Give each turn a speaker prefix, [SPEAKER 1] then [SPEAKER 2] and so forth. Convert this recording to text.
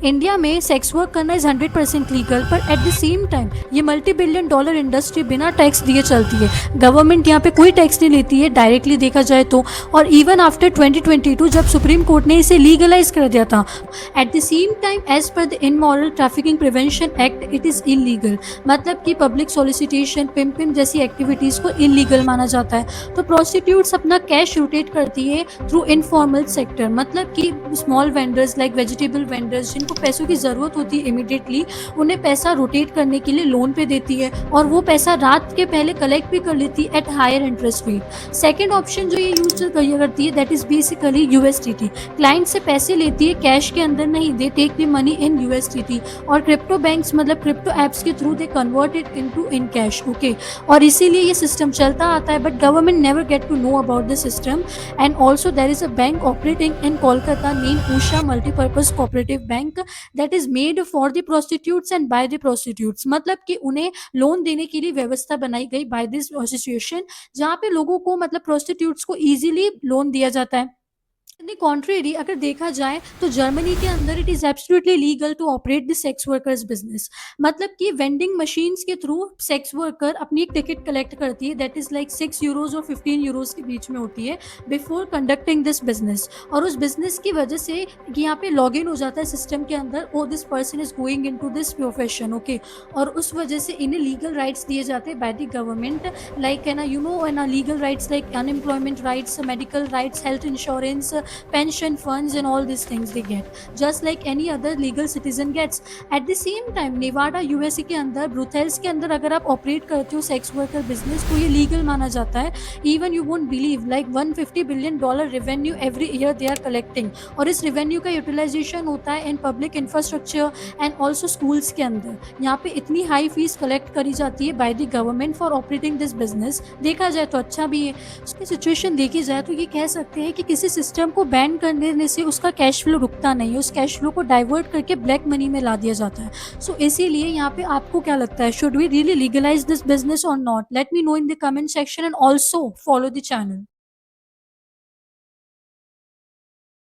[SPEAKER 1] India में sex work करना is 100% legal, पर एट द सेम टाइम ये मल्टी-बिलियन डॉलर इंडस्ट्री बिना टैक्स दिए चलती है। गवर्नमेंट यहाँ पे कोई टैक्स नहीं लेती है डायरेक्टली देखा जाए तो। और इवन आफ्टर 2022 जब सुप्रीम कोर्ट ने इसे लीगलाइज कर दिया था, at the same time as per the immoral trafficking prevention act it is illegal. मतलब कि पब्लिक सॉलिसिटेशन, पिम्पिंग जैसी एक्टिविटीज़ को इलीगल माना जाता है। तो प्रोस्टिट्यूट्स अपना कैश रोटेट करती है थ्रू इनफॉर्मल सेक्टर, मतलब कि small vendors like vegetable vendors जिनको पैसों की ज़रूरत होती है इमीडिएटली, उन्हें पैसा रोटेट करने के लिए लोन पे देती है और वो पैसा रात के पहले कलेक्ट भी कर लेती है at higher interest rate. Second option जो ये यूज करती है that is basically USDT. Client से पैसे लेती है कैश के अंदर नहीं, they take the money in USDT. और क्रिप्टो बैंक्स मतलब क्रिप्टो एप्स के through they convert it into in cash. Okay, और इसीलिए ये सिस्टम चलता आता है, but government never get to know about the system. And also there is a bank operating in Kolkata named Usha Multipurpose Cooperative Bank that is made for the prostitutes and by the prostitutes। मतलब कि उन्हें loan देने के लिए व्यवस्था बनाई गई by this association, जहाँ पे लोगों को मतलब prostitutes को easily लोन दिया जाता है। द कॉन्ट्रेरी अगर देखा जाए तो जर्मनी के अंदर it is absolutely legal to operate the sex workers business. मतलब कि वेंडिंग मशीन्स के थ्रू सेक्स वर्कर अपनी एक टिकट कलेक्ट करती है दैट इज़ लाइक 6 यूरोज और 15 यूरोज के बीच में होती है बिफोर कंडक्टिंग दिस बिजनेस। और उस बिजनेस की वजह से यहाँ पे लॉग इन हो जाता है सिस्टम के अंदर, oh this person is going into this profession. Okay, और उस वजह से इन्हें लीगल राइट्स दिए जाते हैं बाय द गवर्नमेंट, लाइक है ना यू नो है ना legal rights like unemployment rights, medical rights, health insurance, pension funds and all these things they get just like any other legal citizen gets। at the same time Nevada USA के अंदर ब्रुथेल्स के अंदर अगर आप operate करते हो sex worker business तो ये लीगल माना जाता है। Even you won't believe like $150 billion revenue every year they are collecting, और इस रेवेन्यू का यूटिलाइजेशन होता है in public infrastructure and also schools के अंदर। यहाँ पे इतनी हाई फीस कलेक्ट करी जाती है by the government for operating this business. देखा जाए तो अच्छा भी है। उसकी सिचुएशन देखी जाए तो ये कह सकते हैं कि किसी सिस्टम को बैन कर देने से उसका कैश फ्लो रुकता नहीं है, उस कैश फ्लो को डाइवर्ट करके ब्लैक मनी में ला दिया जाता है। सो इसीलिए यहाँ पे आपको क्या लगता है, should we really legalize this business और not? Let me know in the comment section and also follow the channel.